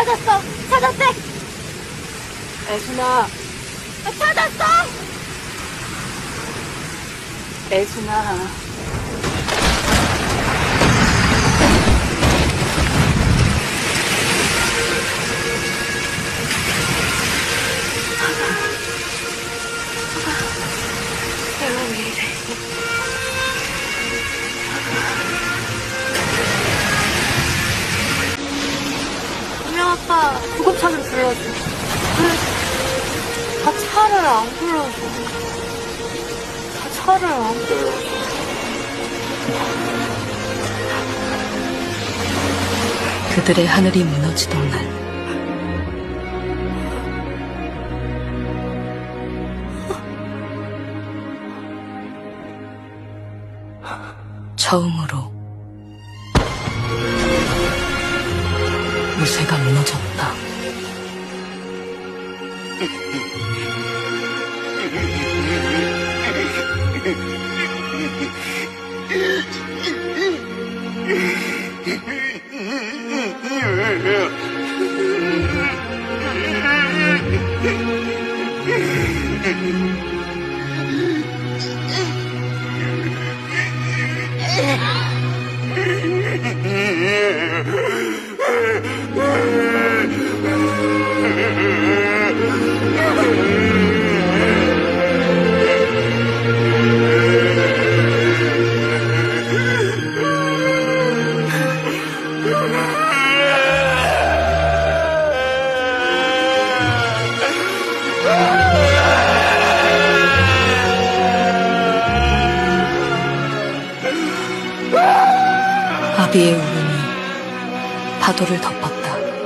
찾았어! 찾았대! 애순아, 찾았어! 애순아. 내가 왜 이래. 분명 아빠 구급차를 불러줘. 그래. 다 차를 안 불러줘. 다 차를 안 불러줘. 그들의 하늘이 무너지던 날, 처음으로 무쇠가 무너졌다. 아비의 울음이 파도를 덮었다.